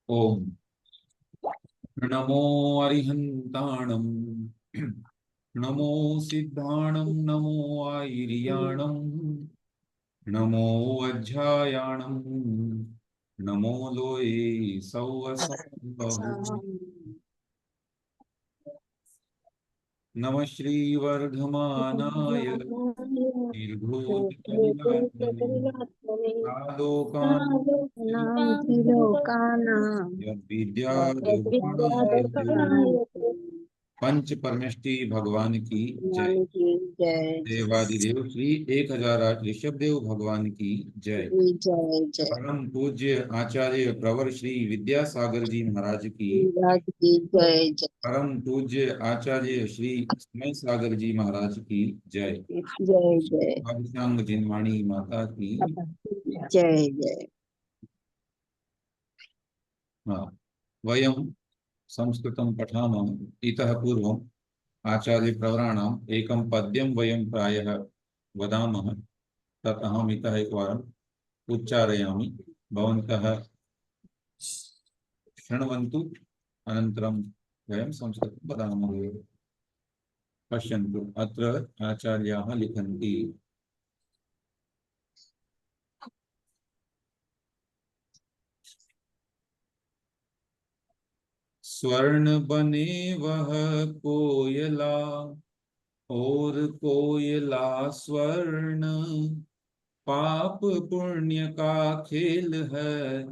ओम नमो अरिहंताणं नमो सिद्धाणं नमो आयर्याणं नमो वज्रायाणं नमो लोये सौवसंबहु नमः श्रीवर्धमानाय दीर्घोत्तरात्मने आलोकान् लोकानां त्रिलोकानां यद्विद्याधरणाय पंच परमेष्टि भगवान की जय। भगवान की जय। देवादिदेव श्री 1008 ऋषभ देव भगवान की जय। जय जय परम पूज्य आचार्य प्रवर श्री विद्यासागर जी महाराज की, राज की जय जय परम पूज्य आचार्य श्री समय सागर जी महाराज की जय। जय जय भागसांग जिनवाणी माता की। जय जय। हाँ, वयम संस्कृतं पठामः। इतः पूर्वम् आचार्य प्रवराणाम् एकं पद्यं वयं प्रायः वदामः, तत् अहम् इतः एकवारम् उच्चारयामि, भवन्तः शृण्वन्तु, अनन्तरं वयं संस्कृतं वदामः। पश्यन्तु, अत्र आचार्याः लिखन्ति। स्वर्ण बने वह कोयला और कोयला स्वर्ण, पाप पुण्य का खेल है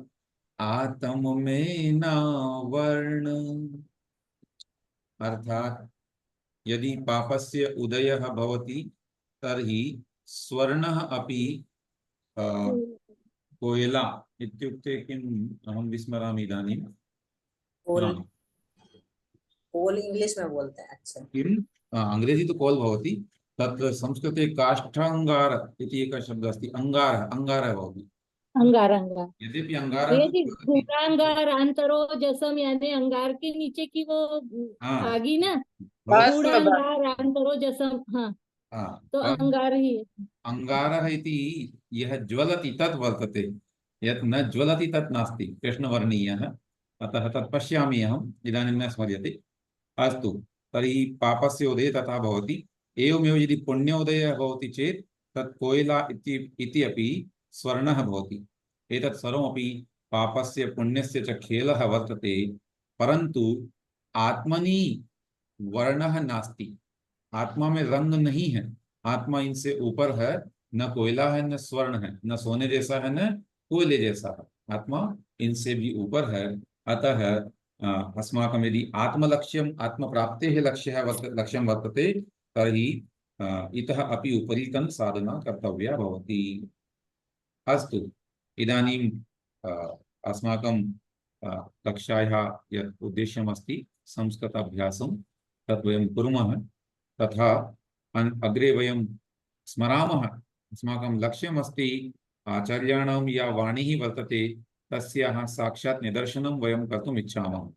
आत्म में ना वर्ण। अर्थात यदि पापस्य उदयः भवति तर्हि स्वर्णः अपि कोयला इत्युक्ते किम् अहं विस्मरामि इदानीं। कोल हाँ, कोल इंग्लिश में बोलते हैं। अच्छा, किम् अंग्रेजी तो कोल भवति, तत्र संस्कृते काष्ठाङ्गार इति एकः शब्दः अस्ति। अङ्गारः अङ्गारः भवति। अंगार अंगार यद्यपि अंगारः ये तो जी भवति। गूढ़ांगार अंतरोजसम यानी अंगार के नीचे की वो हाँ, आगी ना, भवति। गूढ़ांगार अंतरोजसम। हाँ, हाँ, तो अंगार ही है। अंगारः इति यः ज्वलति तत् वर्तते, यत् न ज्वलति तत् नास्ति, कृष्णवर्णीयः। अतः तत् पश्यामि अहम्, इदानीं न स्मर्यते। अस्तु, तर्हि पापस्य उदये तथा भवति। एवमेव यदि पुण्योदयः भवति चेत् तत् कोयला इति अपि स्वर्णः भवति। एतत् सर्वमपि पापस्य पुण्यस्य च खेलः वर्तते, परन्तु आत्मनि वर्णः नास्ति। आत्मा में रंग नहीं है, आत्मा इनसे ऊपर है। न कोयला है, न स्वर्ण है, न सोने जैसा है, न कोयले जैसा है। आत्मा इनसे भी ऊपर है। अतः अस्माकं यदि आत्मलक्ष्यम् आत्मप्राप्तेः लक्ष्यं वर्तते तर्हि इतः अपि उपरीतं साधना कर्तव्या भवति। अस्तु, इदानीं अस्माकं कक्षायाः यत् उद्देश्यमस्ति संस्कृताभ्यासं, तत् वयं कुर्मः। तथा अग्रे वयं स्मरामः, अस्माकं लक्ष्यमस्ति आचार्याणां या वाणी वर्तते तस्याः साक्षात् निदर्शनं वयं कर्तुम् इच्छामः।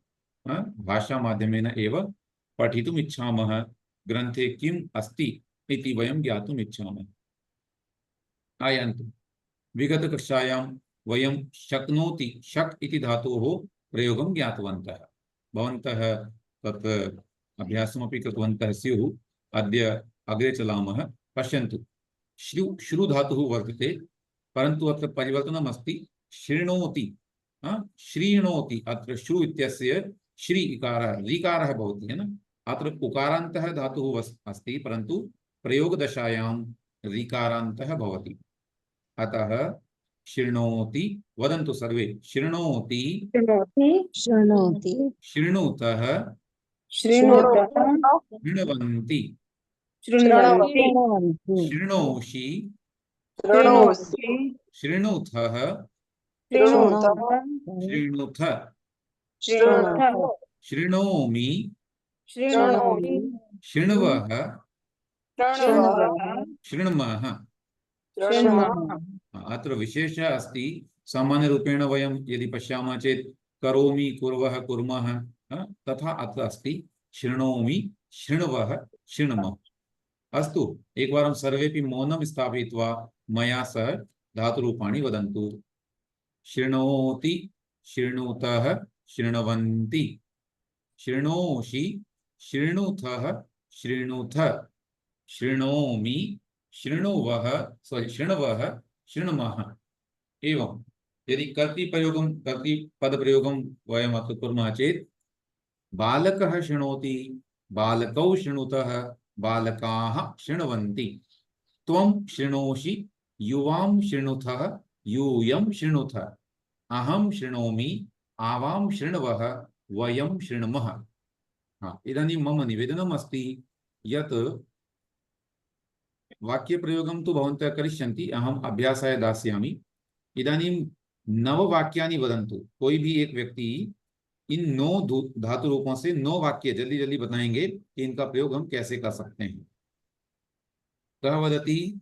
भाषामाध्यमेन एव पठितुम् इच्छामः, ग्रन्थे किम् अस्ति इति वयं ज्ञातुम् इच्छामः। आयन्तु, विगतकक्षायां वयं शक्नोति शक् इति धातोः प्रयोगं ज्ञातवन्तः। भवन्तः तत् अभ्यासमपि कृतवन्तः स्युः। अद्य अग्रे चलामः। पश्यन्तु, श्रु धातुः वर्तते, परन्तु अत्र परिवर्तनम् अस्ति। शृणोति, श्रीणोति। अत्र श्रु इत्यस्य श्री इकारः ऋकारः भवति, है न। अत्र उकारान्तः धातुः अस्ति, परन्तु प्रयोगदशायां ऋकारान्तः भवति। अतः शृणोति, वदन्तु सर्वे, शृणोति, शृणोति शृणुतः, शृणुतः शृण्वन्ति, शृण्वन्ति शृणोषि, शृणोषि शृणुथः, शृणुतः शृणुथ, शृणुतः शृणोमि, शृणोमि शृण्वः, शृण्वः शृण्मः। शृण्मः। अत्र विशेषः अस्ति। सामान्यरूपेण वयं यदि पश्यामः चेत् करोमि, कुर्वः, कुर्मः, तथा अत्र अस्ति शृणोमि, शृण्वः, शृण्मः। अस्तु, एकवारं सर्वेपि मौनं स्थापयित्वा मया सह धातुरूपाणि वदन्तु। शृणोति, शृणुतः शृण्वन्ति शृणोषि शृणुथः शृणुथ शृणोमि शृणुवः शृणवः शृणुमः। एवं यदि कर्तृपद प्रयोगं वयम् अत्र कुर्मः चेत् बालकः शृणोति बालकौ शृणुतः बालकाः शृण्वन्ति त्वं शृणोषि युवां शृणुथः यूयं शृणुथ अहं शृणोमि आवां शृण्वः वयं शृणुमः। इदानीं मम निवेदनम् अस्ति यत् वाक्यप्रयोगं तु भवन्तः करिष्यन्ति, अहम् अभ्यासाय दास्यामि। इदानीं 9 वाक्यानि वदन्तु। कोई भी एक व्यक्ति इन 9 धातु रूपों से 9 वाक्य जल्दी जल्दी बताएंगे कि इनका प्रयोग हम कैसे कर सकते हैं। कः वदति?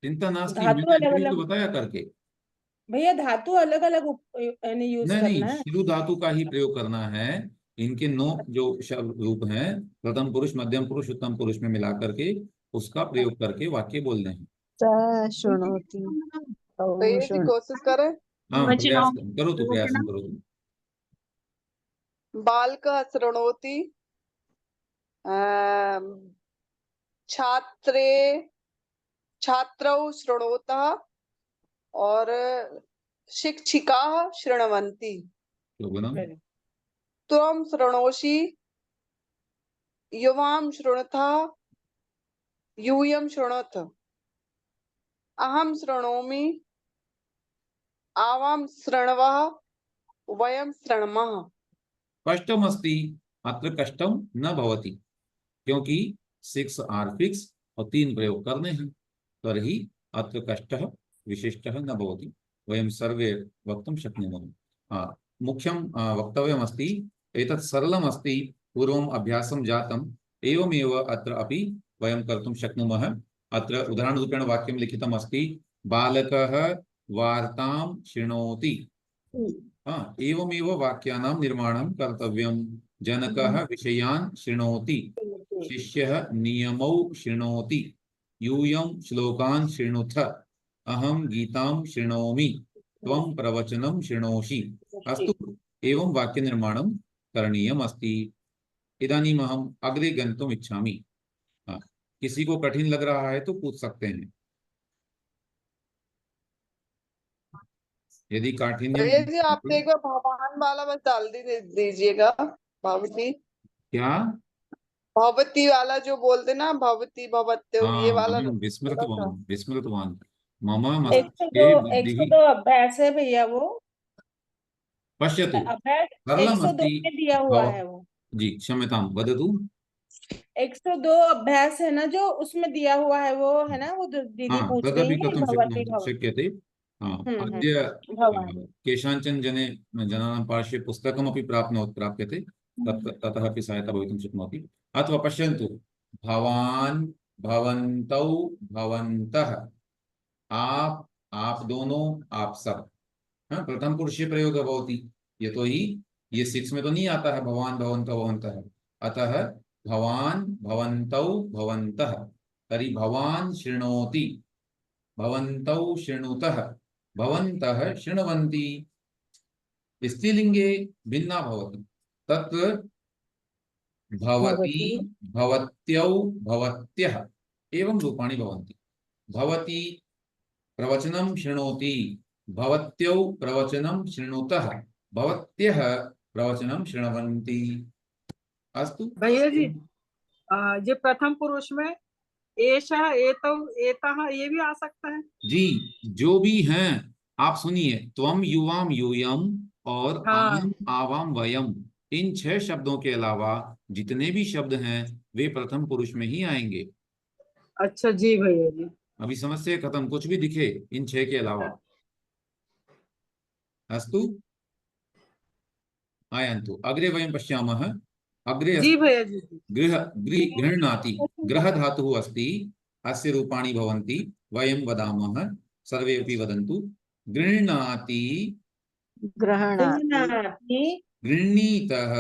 चिंता नास्ति, धातु मैंने अलग अभी तो अलग बताया करके। भैया, धातु अलग अलग यानी यूज नहीं करना नहीं, है। शिरु धातु का ही प्रयोग करना है। इनके 9 जो शब्द रूप हैं, प्रथम पुरुष मध्यम पुरुष उत्तम पुरुष में मिला करके उसका प्रयोग करके वाक्य बोलने हैं। स शृणोति तौ भैया जी शृणु कोशिश करें। हाँ, प्रयास करो तो प्रयास करो तुम। बालकः शृणोति, छात्रे छात्रौ शृणोतः और शिक्षिकाः शृण्वन्ति। त्वं शृणोषि युवां शृणुतः यूयं शृणुथ अहं शृणोमि आवां शृण्वः वयं शृणुमः। कष्टमस्ति, अत्र कष्टम न भवति, क्योंकि 6 आर फिक्स और 3 प्रयोग करने हैं। तर्हि अत्र कष्टः विशिष्टः न भवति, वयं सर्वे वक्तुं शक्नुमः। मुख्यं वक्तव्यमस्ति, एतत् सरलमस्ति, पूर्वम् अभ्यासं जातम्, एवमेव अत्र अपि वयं कर्तुं शक्नुमः। अत्र उदाहरणरूपेण वाक्यं लिखितम् अस्ति, बालकः वार्तां शृणोति। एवमेव वाक्यानां निर्माणं कर्तव्यं। जनकः विषयान् शृणोति, शिष्यः नियमौ शृणोति, यूयं श्लोकान् शृणुथ, अहं गीतां शृणोमि, त्वं प्रवचनं शृणोषि। अस्तु, एवं वाक्य निर्माणं करणीयम् अस्ति। इदानीम् अहम् अग्रे गन्तुम् इच्छामि। किसी को कठिन लग रहा है तो पूछ सकते हैं। यदि काठिन्य भैया जी आप एक बार भगवान वाला बस डाल दीजिएगा। भवती क्या? भवती वाला जो बोलते ना, भवती भवत्यो, ये वाला विस्मृतवान् मम 102 बुद्धिः। 102 अभ्यास है भैया, वो पश्यतु, अभ्यास 102 में दिया हुआ है वो। जी क्षम्यतां, वदतु। 102 अभ्यास है ना जो उसमें दिया हुआ है, वो है ना, वो दीदी पूछ रही तदपि है कर्तुं भवती शक्यते। अद्य भवानी केषाञ्चन जनानां पार्श्वे पुस्तकमपि प्राप्यते, ततः अपि सहायता भवितुं शक्नोति। अथवा पश्यन्तु, भवान् भवन्तौ भवन्तः, आप दोनों आप सब। प्रथम पुरुषे प्रयोग भवति, यतोहि ये 6 में तो नहीं आता है भवान भवन्तौ भवन्तः। अतः भवान भवन्तौ भवन्तः, तर्हि भवान शृणोति, भवन्तौ शृणुतः, भवन्तः शृण्वन्ति। स्त्रीलिंगे भिन्ना भवति, तत्र भवति भवत्यौ भवत्यः एवं रूपाणि भवन्ति। भवति प्रवचनं शृणोति, भवत्यौ प्रवचनं शृणुतः, भवत्यः प्रवचनं शृण्वन्ति। अस्तु भैया जी, ये प्रथम पुरुष में एषः एतौ एतः ये भी आ सकता है जी। जो भी हैं आप सुनिए, त्वम युवाम यूयम और आम आवाम वयम, इन 6 शब्दों के अलावा जितने भी शब्द हैं वे प्रथम पुरुष में ही आएंगे। अच्छा जी भैया जी, अभी समस्या खत्म, कुछ भी दिखे इन 6 के अलावा। अस्तु, आयन्तु अग्रे वयं पश्यामः। अग्रे जी भैया जी। गृह्णाति, ग्रह धातुः अस्ति, अस्य रूपाणि भवन्ति, वयं वदामः, सर्वे अपि वदन्तु। गृह्णाति, गृह्णाति, गृह्णीतः,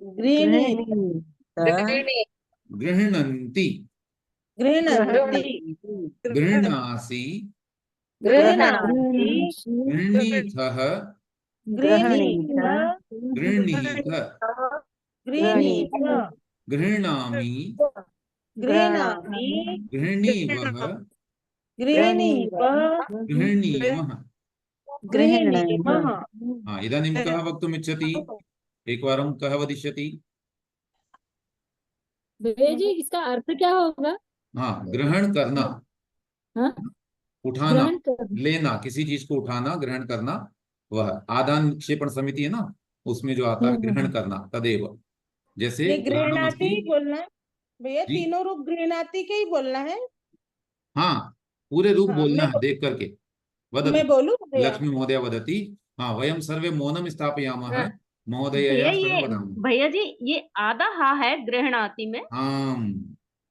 गृह्णीतः, गृह्णन्ति, गृह्णन्ति गृह्णासि गृह्णाति गृह्णीथः गृह्णीत गृह्णीत गृह्णीत गृह्णामि गृह्णामि गृह्णीवः गृह्णीव गृह्णीमः। गृह्णीमः। इदानीं कः वक्तुमिच्छति? एकवारं कः वदिष्यति? भैया जी इसका अर्थ क्या होगा? ग्रहण करना, हाँ? उठाना, ग्रहण करना। लेना, किसी चीज को उठाना, ग्रहण करना, वह आदान क्षेपण समिति है ना, उसमें जो आता है ग्रहण करना, तदेव। जैसे नहीं, गृह्णाति ही ग्रहणमस्ति। बोलना है भैया, जी। तीनों रूप गृह्णाति के ही बोलना है। हाँ, पूरे रूप हाँ, बोलना मैं है देख करके। वदतु मैं बोलूं भैया? लक्ष्मी महोदय वदति। वयं सर्वे मौनं स्थापयामः, हाँ, महोदयया भैया सर्वं ये वदामः। भैया जी ये आधा हा है गृहणाति में। आम्,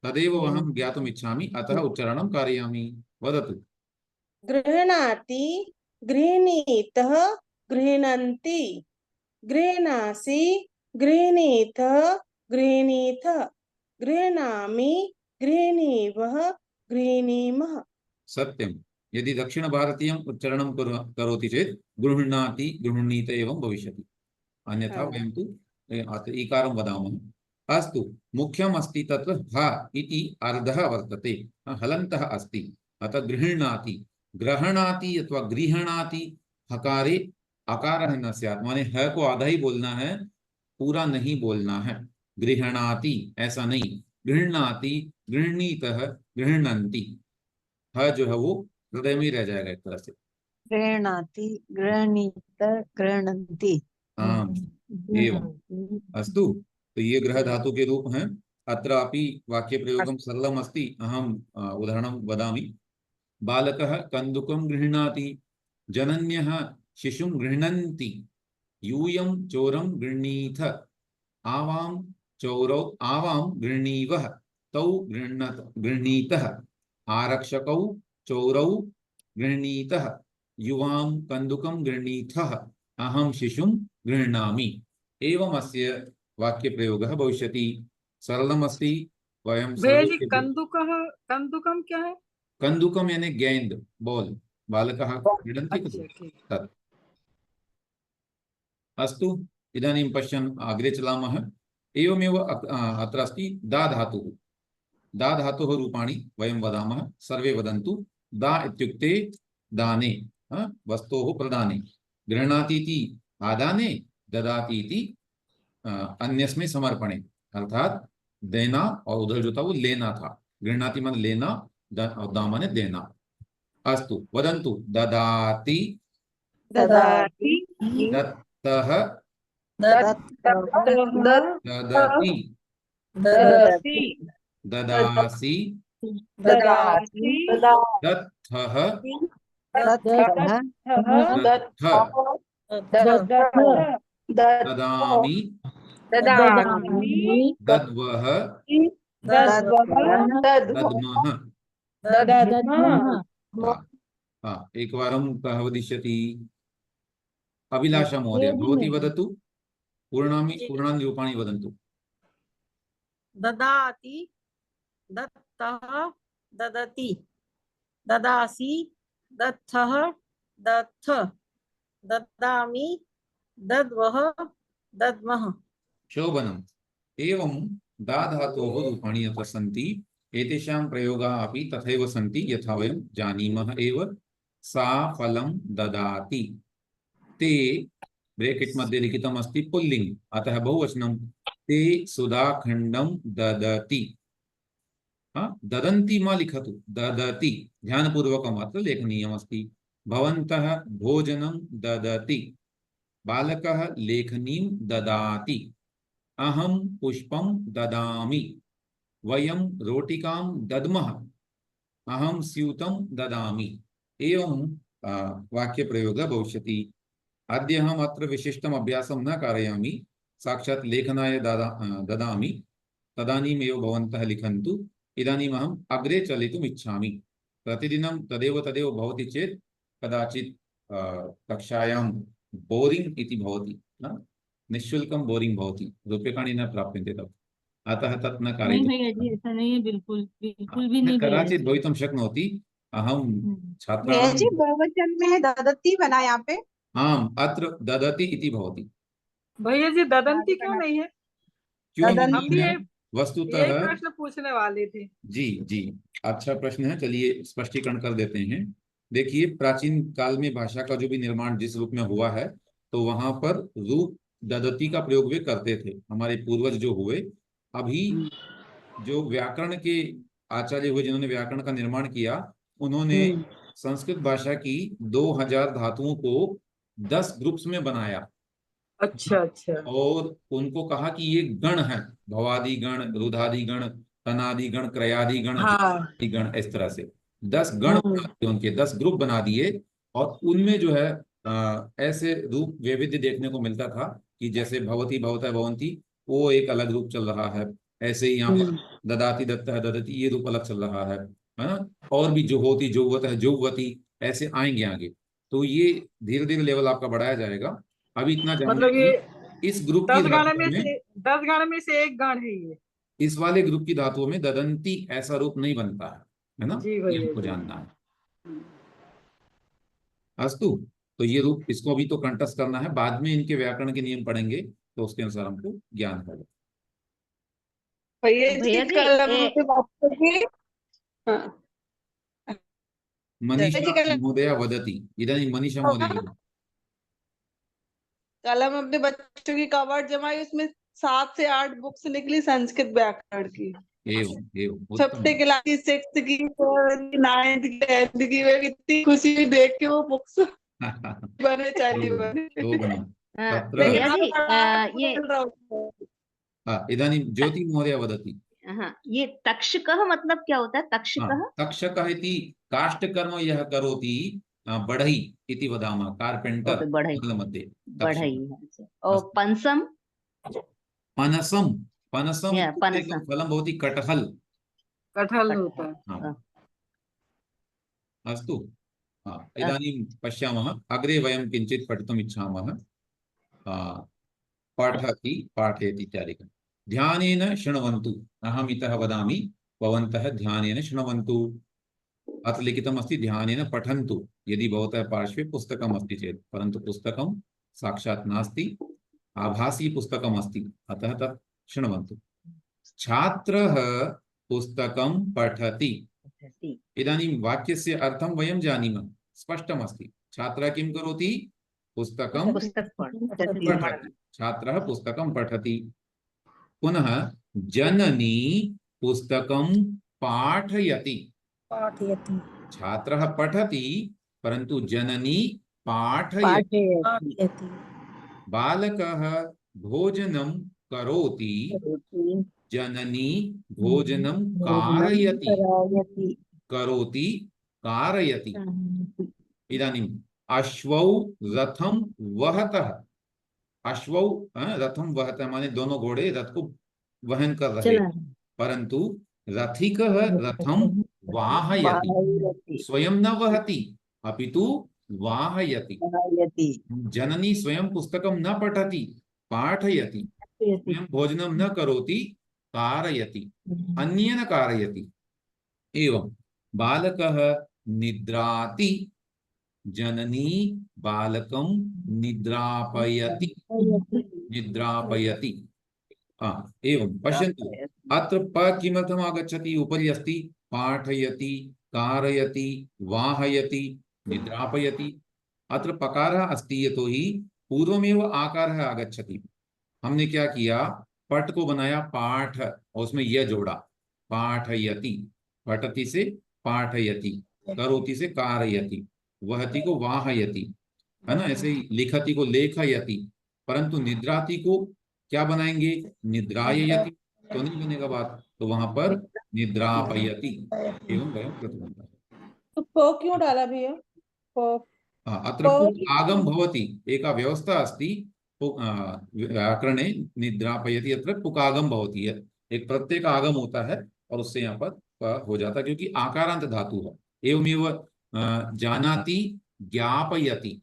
तदेव अहं ज्ञातुम् इच्छामि, अतः उच्चारणं कारयामि। वदतु। गृह्णाति गृह्णीतः गृह्णन्ति गृह्णासि गृह्णीतः गृह्णीथ गृह्णामि गृह्णीवः गृह्णीमः। सत्यं। यदि दक्षिण भारतीयम् उच्चारणं करोति चेत् गृह्णाति गृह्णीत एवं भविष्यति। अन्यथा वयं तु ईकारं वदामः। अस्तु, मुख्यम् अस्ति तत्र ह इति अर्धः वर्तते, हलन्तः अस्ति, अतः गृह्णाति। ग्रहणाति अथवा गृह्णाति हकारे अकारः न स्यात्, माने ह को आधा ही बोलना है, पूरा नहीं बोलना है। गृह्णाति ऐसा नहीं, गृह्णाति, गृह्णीतः, गृह्णन्ति, ह जो है वो हृदय में ही रह जाएगा एक तरह से। गृह्णाति गृह्णीत गृह्णन्ति। एवं। अस्तु, तो ये ग्रह धातु के रूप हैं। अत्रापि वाक्य प्रयोगं सरलम् अस्ति। अहम् उदाहरणं वदामि। बालकः कन्दुकं गृह्णाति, जनन्यः शिशुं गृह्णन्ति, यूयं चोरं गृह्णीथ, आवां चौरौ आवां गृह्णीवः, तौ गृह्णीतः, आरक्षकौ चौरौ गृह्णीतः, युवां कन्दुकं गृह्णीथः, अहं शिशुं गृह्णामि। एवमस्य वाक्यप्रयोगः भविष्यति। सरलमस्ति। वयं भैया जी सर्वे कंदुकम क्या है? कन्दुकं यानी गेंद, बॉल, बालकः क्रीडन्ति खलु, अच्छा, ठीक। तत्। अस्तु, इदानीं पश्यन् अग्रे चलामः। एवमेव अत्र अस्ति दा धातुः। दा धातोः रूपाणि वयं वदामः, सर्वे वदन्तु। दा इत्युक्ते दाने, वस्तोः प्रदाने। गृह्णाति इति आदाने, ददाति इति अन्यस्मै समर्पणे, अर्थात देना, और उधर जो था वो लेना था। गृह्णाति माने लेना, दा माने देना। अस्तु, वदन्तु। ददाति, ददाति दत्तः, दत्तः ददति, ददति ददासि, ददासि दत्थः, दत्तः दत्थ, ददथ ददामि, ददामि दद्वः, दद्वः दद्मः। दद्मः। एकवारं कः वदिष्यति? अभिलाषा महोदय, भवती वदतु। पूर्णानि रूपाणि वदन्तु। ददाति, दत्तः, ददति, ददासि, दत्थः, दत्थ, ददामि, दद्वः, दद्मः। शोभनम्। एवं दा धातोः रूपाणि अत्र सन्ति। एतेषां प्रयोगाः अपि तथैव सन्ति यथा वयं जानीमः एव। सा फलं ददाति। ते ब्रेकेट् मध्ये लिखितम् अस्ति पुल्लिङ्ग्, अतः बहुवचनं। ते सुधाखण्डं ददति। ददन्ति मा लिखतु, ददति, ध्यानपूर्वकम् अत्र लेखनीयमस्ति। भवन्तः भोजनं ददति, बालकः लेखनीं ददाति, अहं पुष्पं ददामि, वयं रोटिकां दद्मः, अहं स्यूतं ददामि। एवं वाक्यप्रयोगः भविष्यति। अद्य अहम् अत्र विशिष्टम् अभ्यासं न कारयामि, साक्षात् लेखनाय ददामि, तदानीमेव भवन्तः लिखन्तु। इदानीम् अहम् अग्रे चलितुम् इच्छामि। प्रतिदिनं तदेव भवति चेत् कदाचित् कक्षायां बोरिङ्ग् इति भवति, निःशुल्कं बोरिङ्ग् भवति, रूप्यकाणि न प्राप्यन्ते तत्। अतः तत् न नहीं कारयितुं भैया जी, ऐसा नहीं है, बिल्कुल बिल्कुल भी नहीं भैया कदाचित् जी। भवितुं शक्नोति। अहं हम्म। छात्राणां जी बहुवचन में ददती बना यहाँ पे। आम् अत्र ददति इति भवति। भैया जी ददंती क्यों नहीं है? क्यों ददंती हम नहीं भी है? यही वस्तुतः प्रश्न पूछने वाले थे। जी जी, अच्छा प्रश्न है। चलिए स्पष्टीकरण कर देते हैं। देखिए, प्राचीन काल में भाषा का जो भी निर्माण जिस रूप में हुआ है, तो वहां पर रूप ददती का प्रयोग वे करते थे, हमारे पूर्वज जो हुए। अभी जो व्याकरण के आचार्य हुए, जिन्होंने व्याकरण का निर्माण किया, उन्होंने संस्कृत भाषा की 2000 धातुओं को 10 ग्रुप्स में बनाया अच्छा अच्छा। और उनको कहा कि ये गण है, भवादि गण, रुधादि गण, तनादि गण, क्रयादि गण, हाँ अतिथि गण, इस तरह से 10 गण बना दिए, उनके 10 ग्रुप बना दिए। और उनमें जो है ऐसे रूप वैविध्य देखने को मिलता था कि जैसे भवती, भवता, भवंती, वो एक अलग रूप चल रहा है। ऐसे ही यहाँ पर ददाति, दत्ता, ददती, ये रूप अलग चल रहा है ना। और भी जो होती, जुवत है, जुवती, ऐसे आएंगे आगे। तो ये धीरे धीरे लेवल आपका बढ़ाया जाएगा। अभी इतना जान मतलब लीजिए, ये इस ग्रुप की 10 गण धातुओं में में, से 10 गण में से एक गण है ये। इस वाले ग्रुप की धातुओं में ददंती ऐसा रूप नहीं बनता है ना। जी ये भैया हमको जी। जानना है। अस्तु, तो ये रूप, इसको अभी तो कंठस्थ करना है, बाद में इनके व्याकरण के नियम पढ़ेंगे तो उसके अनुसार हमको ज्ञान होगा। भैया भैया जी जी, कलम ए- पे बात करके हाँ मनीषा जी कलम महोदया वदति, इदानीं मनीषा महोदय। कलम अपने बच्चों की कवर्ड जमाई, उसमें 7 से 8 बुक्स निकली संस्कृत व्याकरण की। एवं एवं, उत्तम। फिफ्थ क्लास की, 6th की, 9th की, 10th की। मैं कितनी खुशी हुई देख के वो बुक्स बने चाली बने। शोभनम्। तत्र मैं भैया किताब जी, पढ़ा ये बोल रहा हूँ। इदानीं ज्योति महोदय वदति। हाँ, ये तक्षकः मतलब क्या होता है? तक्षकः तक्षकः इति काष्ठकर्म यः करोति, बढ़ई इति वदामः, कारपेंटर ओके, बढ़ई, मध्ये बढ़ई तक्षकः। है। और अस्तु। पंसम, पनसम, पनसम या इत्युक्ते पनसम, फलं भवति कटहल। कटहल होता है। हाँ, अस्तु। इदानीं पश्यामः, अग्रे वयं किञ्चित् पठितुम् इच्छामः। पठति, पाठयति इत्यादिकं। ध्यानेन शृण्वन्तु, अहम् इतः वदामि, भवन्तः ध्यानेन शृण्वन्तु। अत्र लिखितमस्ति ध्यानेन पठन्तु, यदि भवतः पार्श्वे पुस्तकम् अस्ति चेत्, परन्तु पुस्तकं साक्षात् नास्ति, आभासी पुस्तकम् अस्ति, अतः तत् शृण्वन्तु। छात्रः पुस्तकं पठति। इदानीं वाक्यस्य अर्थं वयं जानीमः, स्पष्टमस्ति। छात्रः किं करोति? पुस्तकं पुस्तक पठति। छात्रः पुस्तकं पठति। पुनः जननी पुस्तकं पाठयति। पाठयति। छात्रः पठति, परन्तु जननी पाठयति। पाठयति। बालकः भोजनं करोति, जननी भोजनं कारयति। करोति, कारयति। इदानीम् अश्वौ रथं वहतः। अश्वौ रथं वहतः माने दोनों घोड़े रथ को वहन कर रहे, परंतु रथिकः रथं वाहयति, स्वयं न वहति अपितु वाहयति। जननी स्वयं पुस्तकं न पठति, पाठयति। स्वयं भोजनं न करोति, कारयति, अन्येन कारयति। एवं बालकः निद्राति, जननी बालकं निद्रापयति। निद्रापयति। एवं पश्यन्तु, अत्र प किमर्थम् आगच्छति? उपरि अस्ति पाठयति, कारयति, वाहयति, निद्रापयति। अत्र पकारः अस्ति, यतोहि पूर्वमेव आकारः आगच्छति। हमने क्या किया? पट को बनाया पाठ और उसमें यह जोड़ा, पाठयति। पठति से पाठयति, करोति से कारयति, वहति को वाहयति, है ना। ऐसे ही लिखति को लेखयति, परंतु निद्राति को क्या बनाएंगे? निद्राययति, तो नहीं बनेगा बात, तो वहां पर निद्रापयति एवं वयं कृतवन्तः। तो प क्यों डाला भैया? प अत्र पुकागम भवति, एका व्यवस्था अस्ति व्याकरणे। निद्रापयति अत्र पुकागम भवति, एक प्रत्येक आगम होता है और उससे यहाँ पर प हो जाता है, क्योंकि आकारांत धातु है। एवमेव जानाति, ज्ञापयति,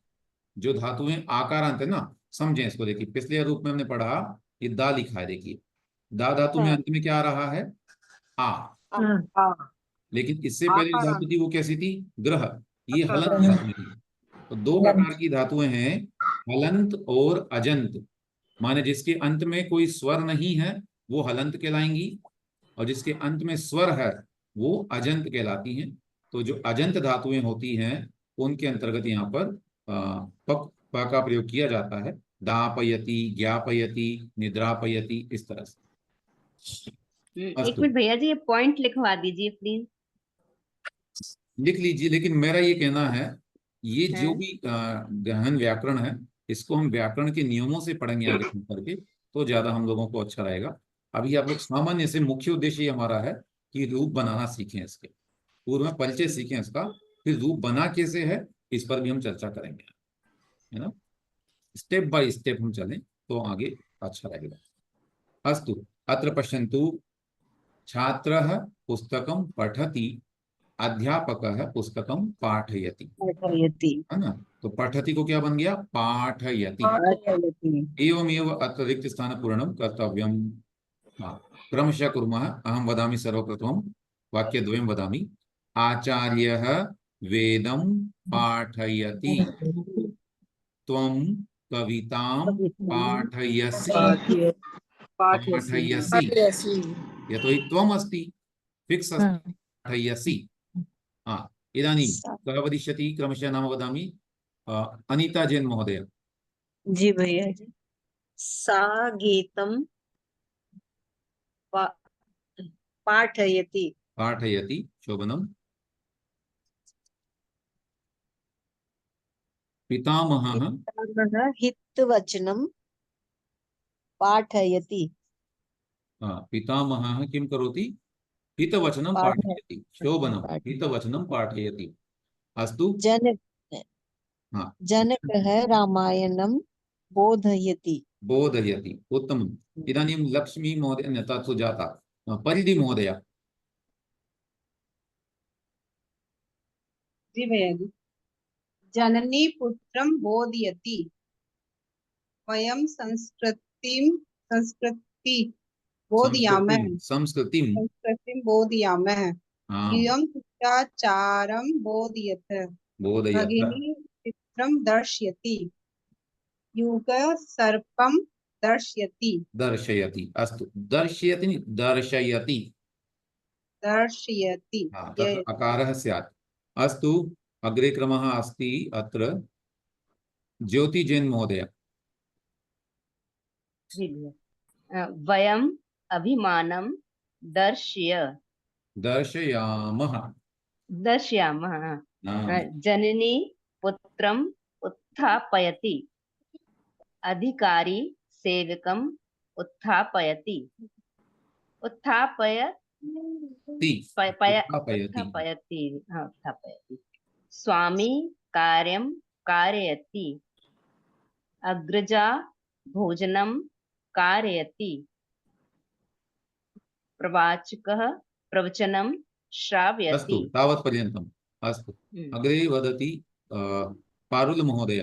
जो धातुएं आकारांत है ना, समझें इसको। देखिए पिछले रूप में हमने पढ़ा, ये दा लिखा है, देखिए दा धातु में हाँ। अंत में क्या आ रहा है? आ। हाँ लेकिन इससे पहले जो आकार धातु थी वो कैसी थी? ग्रह। ये अच्छा, हलंत धातु थी। तो दो प्रकार की धातुएं हैं, हलंत और अजंत। माने जिसके अंत में कोई स्वर नहीं है वो हलंत कहलाएंगी, और जिसके अंत में स्वर है वो अजंत कहलाती हैं। तो जो अजंत धातुएं होती हैं उनके अंतर्गत यहाँ पर पक प का प्रयोग किया जाता है। दापयति, ज्ञापयति, निद्रापयति, इस तरह से। एक अस्तु, मिनट भैया जी, ये पॉइंट लिखवा दीजिए प्लीज। लिख लीजिए। लेकिन मेरा ये कहना है, ये जो हाँ। भी गहन व्याकरण है इसको हम व्याकरण के नियमों से पढ़ेंगे आगे चल करके, तो ज्यादा हम लोगों को अच्छा रहेगा। अभी आप लोग सामान्य से, मुख्य उद्देश्य ये हमारा है कि रूप बनाना सीखें, इसके पूर्व में परिचय सीखें इसका, फिर रूप बना कैसे है इस पर भी हम चर्चा करेंगे, है ना। स्टेप बाय स्टेप हम चलें तो आगे अच्छा रहेगा। अस्तु, अत्र पश्यन्तु, छात्रः पुस्तकं पठति, अध्यापकः पुस्तकं पाठयति, पाठयति। है ना। तो पठति को क्या बन गया? पाठयति। पाठयति। एवमेव अत्र रिक्तस्थानपूरणं कर्तव्यम्। हाँ, क्रमशः कुर्मः। अहं वदामि सर्वप्रथमं, वाक्यद्वयं वदामि। आचार्यः वेदं पाठयति, त्वं कवितां पाठयसि। पाठयसि, यतोहि त्वम् अस्ति, फिक्स् अस्ति, पाठयसि। हाँ, इदानीं कः वदिष्यति? क्रमशः नाम वदामि। अनीता जैन महोदय। जी भैया जी। सा गीतं पाठयति। पाठयति, शोभनम्। पितामहः पितामहः हितवचनं पाठयति। पितामहः किं करोति? हितवचनं पाठयति। शोभनं, हितवचनं पाठयति। अस्तु। हाँ, जनकः रामायणं बोधयति। बोधयति, उत्तमम्। इदानीं लक्ष्मी महोदय, अन्यथा सुजाता, परिधि महोदय। जी भैया जी। जननी पुत्रं बोधयति, वयं संस्कृति बोधयामः। संस्कृतिं बोधयामः। हाँ, इयं शिष्टाचारं बोधयत्। बोधयत, भगिनी चित्रं दर्शयति, युगः सर्पं दर्शयति। दर्शयति। अस्तु, दर्शयति नहीं, दर्शयति। दर्शयति। हाँ, तत्र अकारः स्यात्। अस्तु, अग्रे क्रमः अस्ति अत्र। ज्योति जैन महोदय। वयम् अभिमानं दर्शयामः। जननी पुत्रम् उत्थापयति, अधिकारी सेवकम् उत्थापयति। उत्थापयति। स्वामी कार्यं कारयति, अग्रजा भोजनं कारयति, प्रवाचकः प्रवचनं श्रावयति। अस्तु, तावत् पर्यन्तम्। अस्तु, अग्रे वदति पारुल महोदय।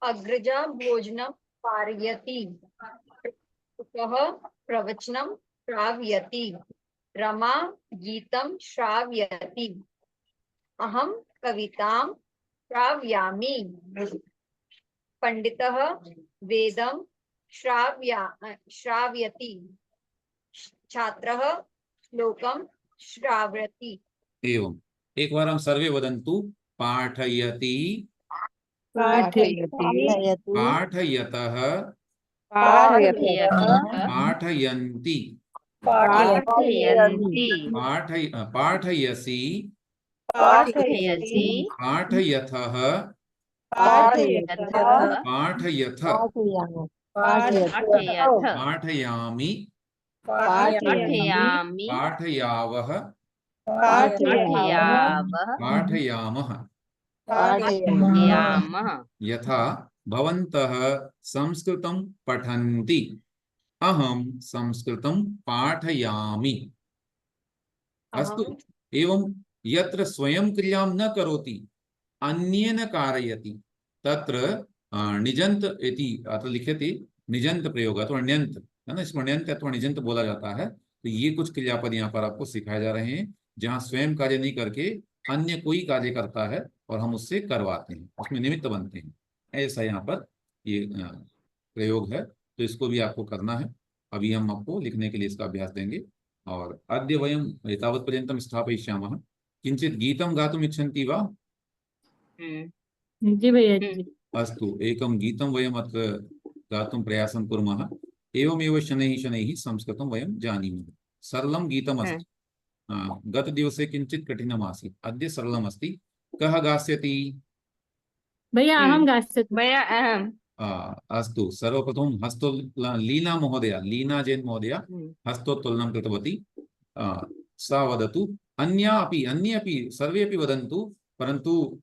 अग्रजा भोजनं पारयति, प्रवचनं श्रावयति, रमा गीतं श्रावयति, अहं कवितां श्रावयामि, पंडितः वेदं श्रावयति, छात्रः श्लोकं श्रावयति। एवं, एकवारं हम सर्वे वदन्तु। पाठयति, पाठयतः, पाठयन्ति, पाठयसि, पाठयथः, पाठयथ, पाठयामि, पाठयावः, पाठयामः। यथा भवन्तः संस्कृतं पठन्ति, अहं संस्कृतं पाठयामि। अस्तु, एवं यत्र स्वयं क्रियां न करोति अन्येन कारयति, तत्र निजंत इति अत्र लिख्यते निजंत प्रयोग अथवा ण्यंत है ना, इसमें ण्यंत अथवा निजंत बोला जाता है। तो ये कुछ क्रियापद यहाँ पर आपको सिखाए जा रहे हैं जहाँ स्वयं कार्य नहीं करके अन्य कोई कार्य करता है और हम उससे करवाते हैं, उसमें निमित्त बनते हैं, ऐसा यहाँ पर ये प्रयोग है। तो इसको भी आपको करना है। अभी हम आपको लिखने के लिए इसका अभ्यास देंगे। और अद्य वयम एतावत् पर्यन्तं स्थापयिष्यामः। किंचित गीतं गातुम् इच्छन्ति वा? जी भैया जी। अस्तु, एकं गीतं वयम् अत्र गातुं प्रयासं कुर्मः। एवमेव शनैः शनैः संस्कृतं वयं जानीमः। सरलं गीतमस्ति। गतदिवसे किञ्चित् कठिनमासीत्, अद्य सरलमस्ति। कः गास्यति? भैया अहम गा सकते। भैया अहम। अस्तु, सर्वप्रथमं लीना महोदया, लीना जैन महोदया हस्तोत्तोलनं कृतवती। सा वदतु। अन्ये अपि सर्वे अपि वदन्तु, परन्तु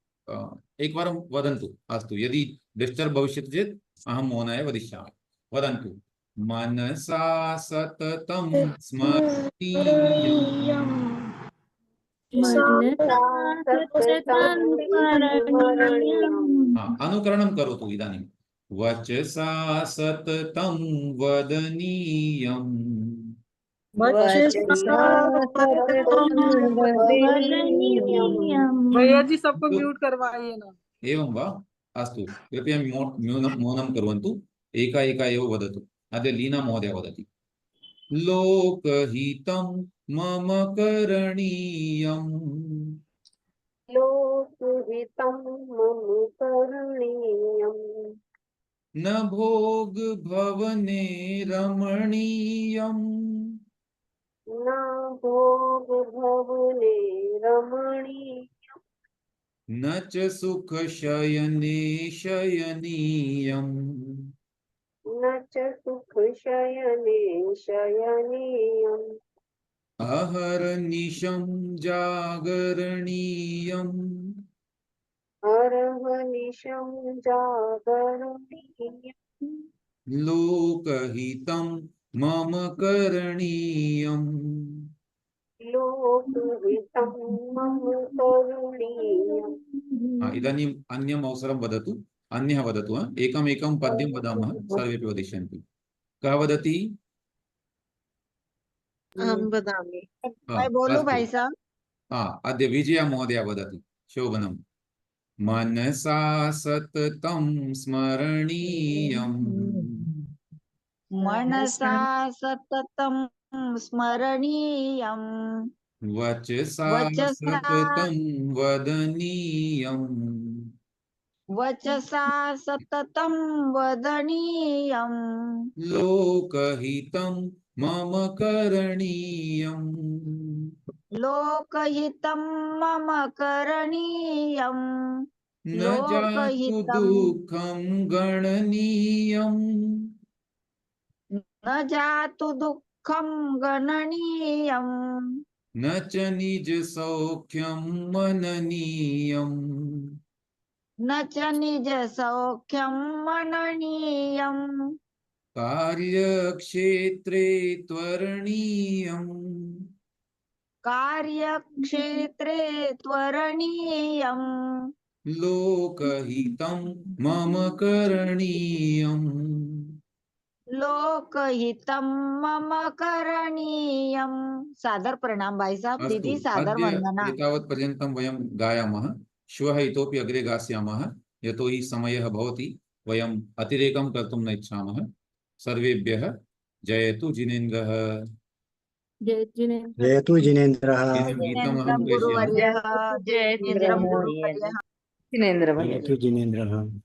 एकवारं वदन्तु। अस्तु, यदि डिस्टर्ब भविष्यति चेत् अहं मौनाय वदिष्यामि। वदन्तु। मनसा सततं स्मरणीयम्। अनुकरणं करोतु इदानीं। वचसा सततं वदनीयम्। भैया जी सबको म्यूट करवाइए ना। एवं वा? अस्तु, कृपया मौनं कुर्वन्तु। एका एव वदतु। अद्य लीना महोदया वदति। लोकहितं मम करणीयम्। लोकहितं मम करणीयम्। न भोग भवने रमणीयम्। न भोग भवने रमणीयम्। न च सुख शयने शयनीयम्। न च सुख शयने शयनीयम्। अहर्निशं जागरणीयम्। अहर्निशं जागरणीयम्। लोकहितं मम करणीयम्। लोकहितं मम करणीयम्। इदानीम् अन्यम् अवसरं वदतु। अन्यः वदतु। एकमेकं पद्यं वदामः, सर्वेपि वदिष्यन्ति। कः वदति? अहं वदामि। हाँ, मैं बोलूं अस्तु। भाई साहब? अद्य विजया महोदया वदति। शोभनम्। मनसा सततं स्मरणीयम्। मनसा सततं स्मरणीयम्। वचसा वचसा सततं वदनीयम्। वचसा सततं वदनीयम्। लोकहितं मम करणीयम्। लोकहितं मम करणीयम्। न जातु दुःखं गणनीयम्। न जातु दुःखं गणनीयम्। न च निज सौख्यं मननीयम्। न च निज सौख्यं मननीयम्। कार्यक्षेत्रे त्वरणीयम्। कार्यक्षेत्रे त्वरणीयम्। लोकहितं मम करणीयम्। लोकहितं मम करणीयम्। सादर प्रणाम भाई साहब। अस्तु, दीदी सादर अद्य वंदना। एतावत् पर्यन्तं वयं गायामः। श्वः इतोपि अग्रे गास्यामः, यतोहि समयः भवति। वयम् अतिरेकं कर्तुं न इच्छामः। सर्वेभ्यः जयतु जिनेन्द्रः। जय जिनेन्द्र। जयतु जिनेन्द्रः। इदं गीतम् जिनेन्द्र अहं प्रेषयामि। गुरुवर्यः। जिनेन्द्र गुरुवर्यः। जिनेन्द्र जयतु जिनेन्द्रः।